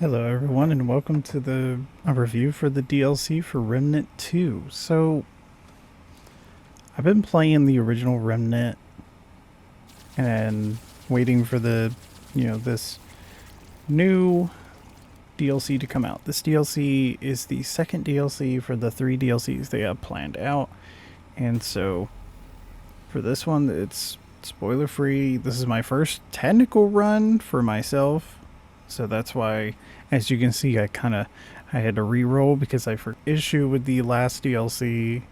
Hello everyone and welcome to a review for the DLC for Remnant 2. So, I've been playing the original Remnant and waiting for this new DLC to come out. This DLC is the second DLC for the 3 DLCs they have planned out. And so, for this one, it's spoiler free. This is my first technical run for myself. So that's why, as you can see, I had to re-roll because I for issue with the last DLC.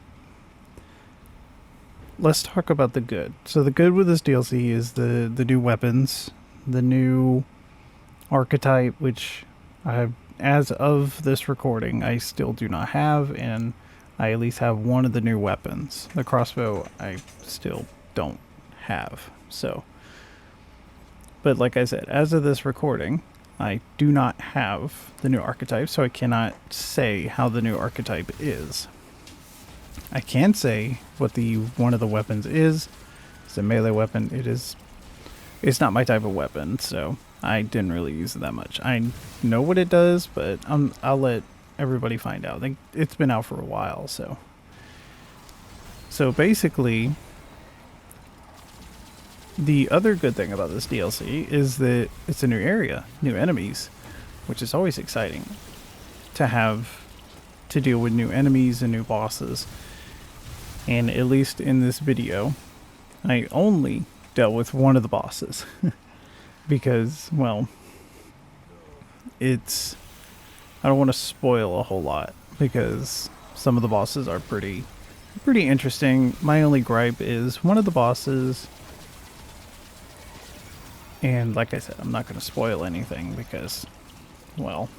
Let's talk about the good. So the good with this DLC is the new weapons, the new archetype, which as of this recording, I still do not have, and I at least have one of the new weapons. The crossbow, I still don't have. So, but like I said, as of this recording, I do not have the new archetype, so I cannot say how the new archetype is. I can say what the one of the weapons is. It's a melee weapon. It's not my type of weapon, so I didn't really use it that much. I know what it does, but I'll let everybody find out. It's been out for a while, so basically, the other good thing about this DLC is that it's a new area, new enemies, which is always exciting to have to deal with new enemies and new bosses. And at least in this video, I only dealt with one of the bosses because, well, I don't want to spoil a whole lot because some of the bosses are pretty interesting. My only gripe is one of the bosses, and like I said, I'm not going to spoil anything because, well,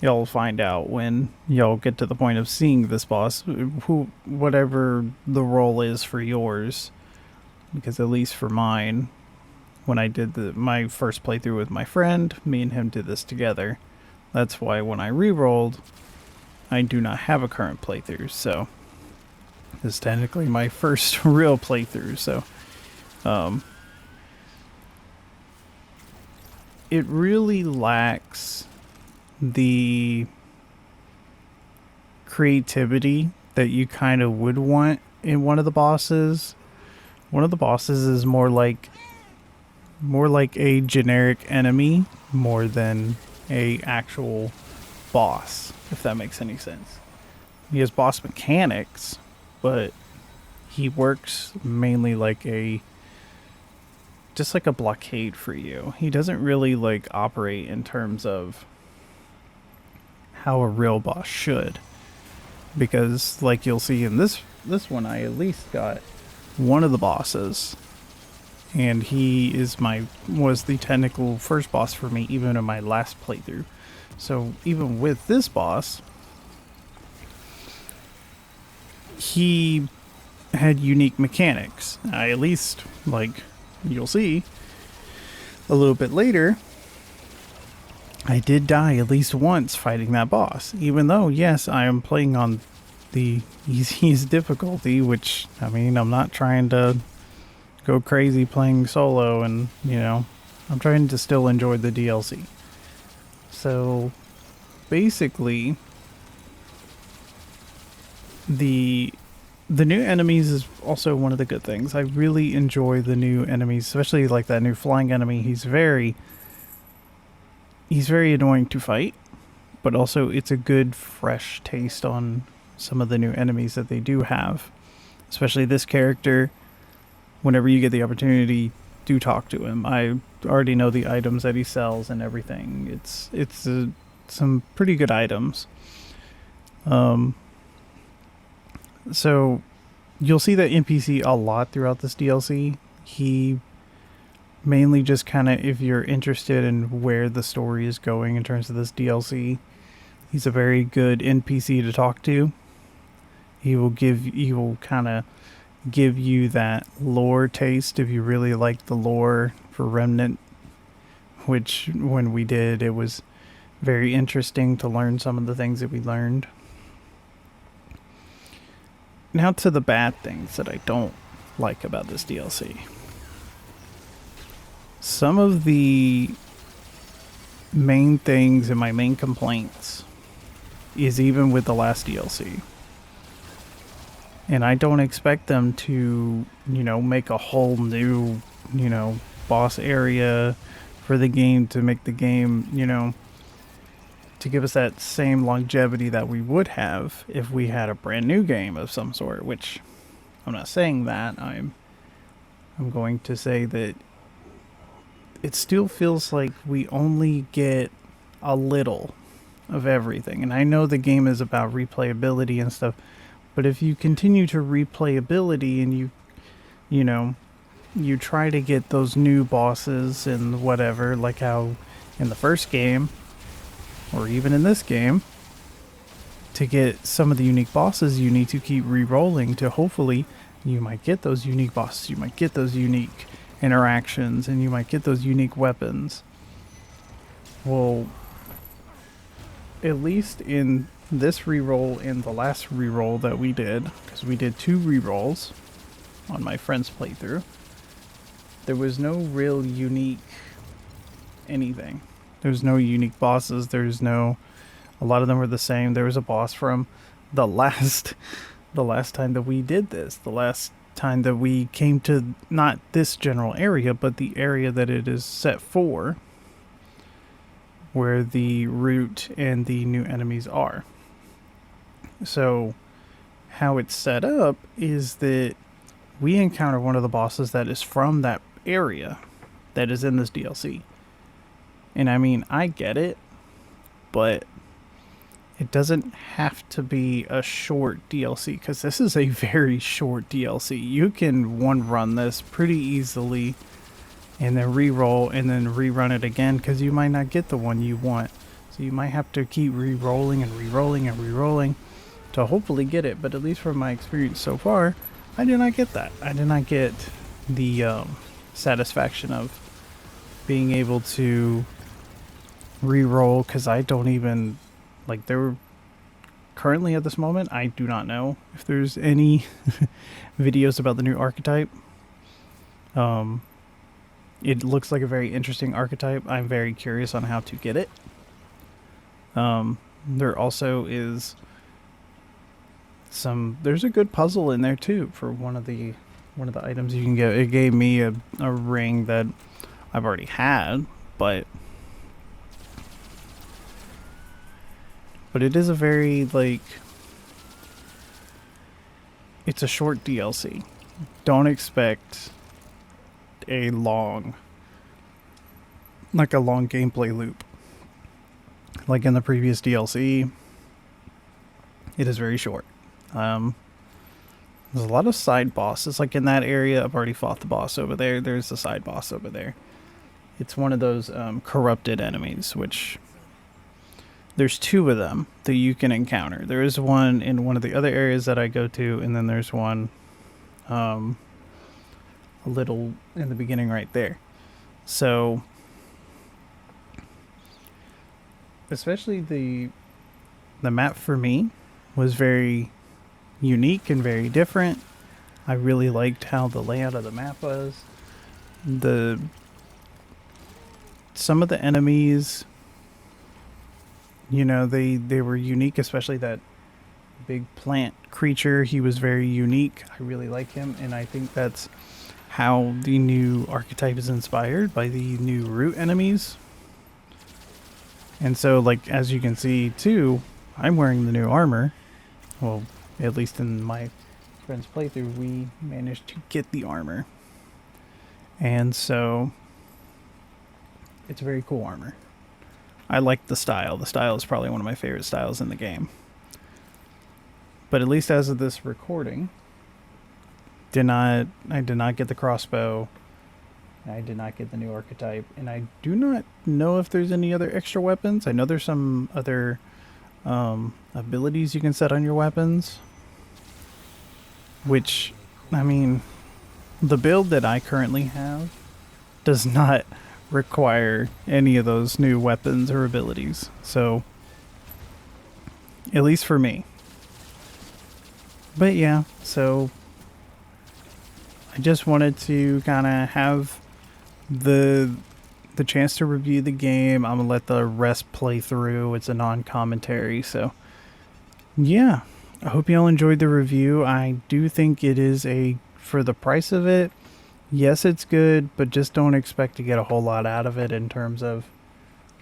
y'all find out when y'all get to the point of seeing this boss, whatever the role is for yours. Because at least for mine, when I did my first playthrough with my friend, me and him did this together. That's why when I re-rolled, I do not have a current playthrough. So this is technically my first real playthrough. So, it really lacks the creativity that you kind of would want in one of the bosses. One of the bosses is more like a generic enemy more than a actual boss, if that makes any sense. He has boss mechanics, but he works mainly like just like a blockade for you. He doesn't really like operate in terms of how a real boss should, because like you'll see in this one, I at least got one of the bosses, and he was the technical first boss for me even in my last playthrough. So even with this boss, he had unique mechanics. I at least, like you'll see a little bit later, I did die at least once fighting that boss, even though, yes, I am playing on the easiest difficulty, which, I mean, I'm not trying to go crazy playing solo, and, I'm trying to still enjoy the DLC. So, basically, the new enemies is also one of the good things. I really enjoy the new enemies, especially like that new flying enemy. He's very annoying to fight, but also it's a good fresh taste on some of the new enemies that they do have. Especially this character, whenever you get the opportunity, do talk to him. I already know the items that he sells and everything. It's some pretty good items. So you'll see that NPC a lot throughout this DLC. He mainly just kind of, if you're interested in where the story is going in terms of this DLC, he's a very good NPC to talk to. He will kind of give you that lore taste if you really like the lore for Remnant, which when we did, it was very interesting to learn some of the things that we learned. Now to the bad things that I don't like about this DLC. Some of the main things and my main complaints is even with the last DLC. And I don't expect them to, make a whole new, boss area for the game to make the game, to give us that same longevity that we would have if we had a brand new game of some sort, which I'm not saying that. I'm going to say that it still feels like we only get a little of everything. And I know the game is about replayability and stuff, but if you continue to replayability and you try to get those new bosses and whatever, like how in the first game, or even in this game, to get some of the unique bosses, you need to keep re-rolling to hopefully you might get those unique bosses, you might get those unique interactions, and you might get those unique weapons. Well, at least in this re-roll and the last re-roll that we did, because we did 2 re-rolls on my friend's playthrough, there was no real unique anything. There's no unique bosses. A lot of them were the same. There was a boss from the last time that we did this. The last time that we came to not this general area, but the area that it is set for, where the route and the new enemies are. So how it's set up is that we encounter one of the bosses that is from that area that is in this DLC. And I mean, I get it, but it doesn't have to be a short DLC, because this is a very short DLC. You can one-run this pretty easily and then re-roll and then rerun it again, because you might not get the one you want. So you might have to keep re-rolling and re-rolling and re-rolling to hopefully get it. But at least from my experience so far, I did not get that. I did not get the satisfaction of being able to re-roll, because I don't even, like, there currently at this moment, I do not know if there's any videos about the new archetype. It looks like a very interesting archetype. I'm very curious on how to get it. There also is there's a good puzzle in there too for one of the items you can get. It gave me a ring that I've already had, but it is a very, like, it's a short DLC. Don't expect a long gameplay loop. Like in the previous DLC, it is very short. There's a lot of side bosses. Like in that area, I've already fought the boss over there. There's the side boss over there. It's one of those corrupted enemies, which there's 2 of them that you can encounter. There is one in one of the other areas that I go to, and then there's one a little in the beginning right there. So especially the map for me was very unique and very different. I really liked how the layout of the map was. Some of the enemies, they were unique, especially that big plant creature. He was very unique. I really like him, and I think that's how the new archetype is inspired, by the new root enemies. And so, like, as you can see too, I'm wearing the new armor. Well, at least in my friend's playthrough, we managed to get the armor. And so it's a very cool armor. I like the style. The style is probably one of my favorite styles in the game. But at least as of this recording, I did not get the crossbow. I did not get the new archetype. And I do not know if there's any other extra weapons. I know there's some other abilities you can set on your weapons. Which, I mean, the build that I currently have does not require any of those new weapons or abilities. So, at least for me. But yeah, so I just wanted to kind of have the the chance to review the game. I'm gonna let the rest play through. It's a non-commentary, so yeah. I hope y'all enjoyed the review. I do think it is for the price of it, yes, it's good, but just don't expect to get a whole lot out of it in terms of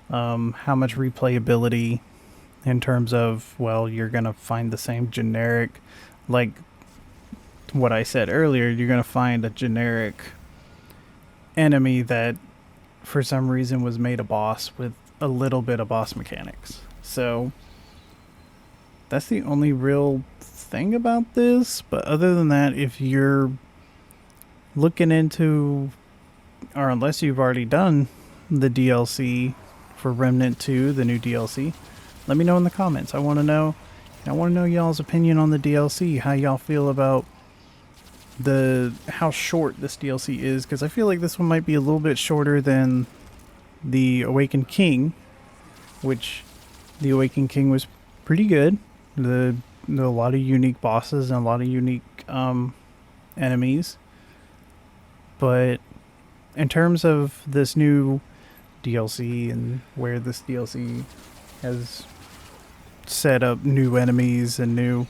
how much replayability, in terms of, well, you're gonna find the same generic, like what I said earlier, you're gonna find a generic enemy that for some reason was made a boss with a little bit of boss mechanics. So that's the only real thing about this. But other than that, if you're looking into, or unless you've already done the DLC for Remnant 2, the new DLC, let me know in the comments. I want to know y'all's opinion on the DLC, how y'all feel about how short this DLC is, because I feel like this one might be a little bit shorter than the Awakened King, which the Awakened King was pretty good. A lot of unique bosses and a lot of unique enemies. But in terms of this new DLC and where this DLC has set up new enemies and new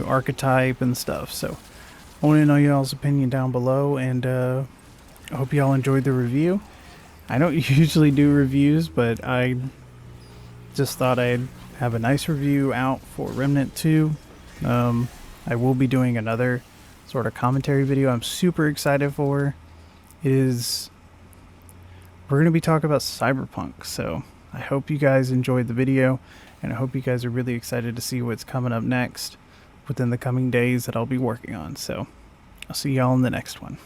archetype and stuff, so I want to know y'all's opinion down below, and I hope y'all enjoyed the review. I don't usually do reviews, but I just thought I'd have a nice review out for Remnant 2. I will be doing another sort of commentary video I'm super excited for. We're going to be talking about Cyberpunk, so I hope you guys enjoyed the video, and I hope you guys are really excited to see what's coming up next within the coming days that I'll be working on. So I'll see y'all in the next one.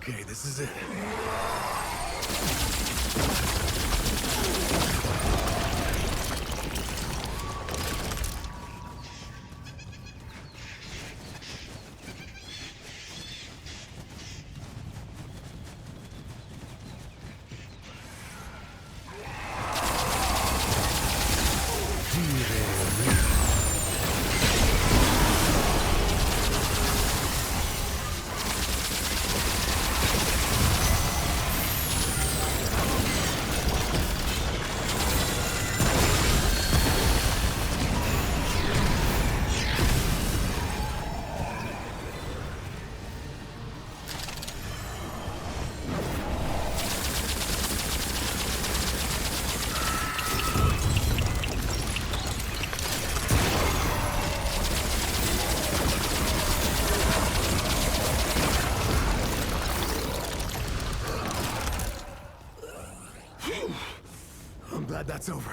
Okay, this is it. I'm glad that's over.